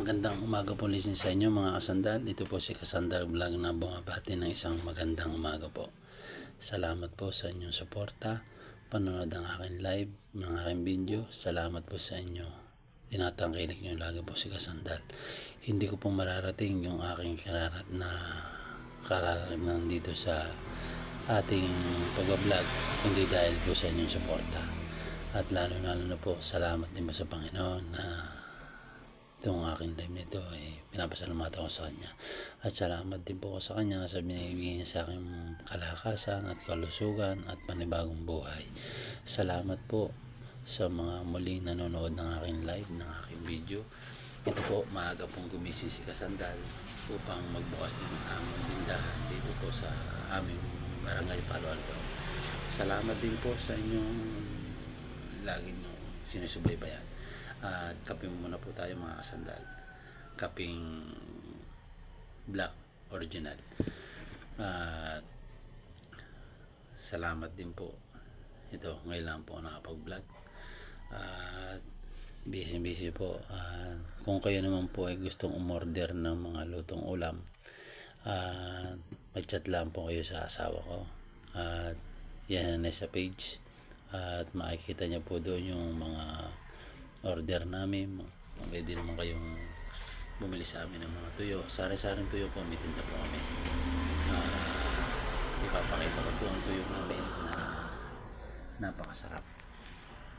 Magandang umaga po ulit sa inyo mga kasandal. Ito po si Kasandal Vlog na bumabati ng isang magandang umaga po. Salamat po sa inyong suporta, panonood ng aking live, ng aking video. Salamat po sa inyo. Tinatangkilik nyo lagi po si Kasandal. Hindi ko po mararating yung aking kararating dito sa ating pag-vlog, kundi dahil po sa inyong suporta. At lalo na po, salamat din po sa Panginoon na itong aking live nito ay pinapasalamatan ko sa Kanya. At salamat din po sa Kanya sa binibigay niya sa aking kalakasan at kalusugan at panibagong buhay. Salamat po sa mga muling nanonood ng aking live, ng aking video. Ito po, maaga pong gumising si Kasandal upang magbukas din ang aming tindahan dito po sa aming barangay Palo Alto. Salamat din po sa inyong lagi nyo sinusubaybayan. Kaping muna po tayo mga kasandal. Kaping black original. Salamat din po. Ito, ngayon lang po nakapag-vlog. Busy po. Kung kayo naman po ay gustong umorder ng mga lutong ulam, mag-chat lang po kayo sa asawa ko. Yan na sa page. At makikita niyo po doon yung mga order namin. Pwede naman kayong bumili sa amin ng mga tuyo. Sari-saring tuyo po, may tinda po kami. Ipapakita ko po ang tuyo namin na napakasarap.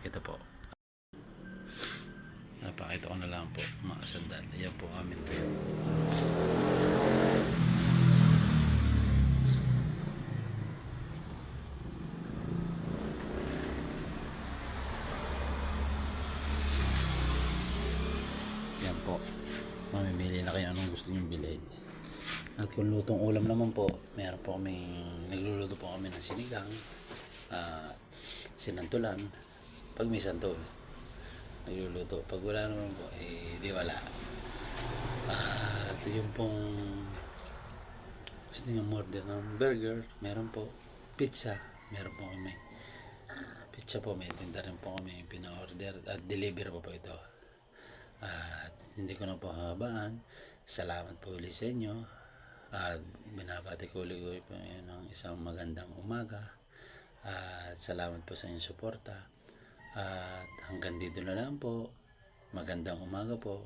Ito po, napakita ko na lang po mga sandal. Ayan po amin tuyo. Yan po, mamimili na kayo anong gusto nyo bilhin. At kung lutong ulam naman po, meron po kami, nagluluto po kami ng sinigang, sinantulan. Pag may santol, nagluluto. Pag wala naman po, di wala. At yung pong gusto nyo order ng burger, meron po. Pizza, meron po kami. Pizza po, may tinda rin po kami pina-order at deliver po ito. At hindi ko na po habaan. Salamat po ulit sa inyo. At binabati ko ulit po ng isang magandang umaga. At salamat po sa inyong suporta. At hanggang dito na lang po. Magandang umaga po.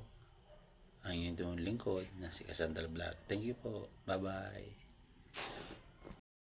Ang inyong lingkod na si Kasandal Vlog. Thank you po. Bye bye.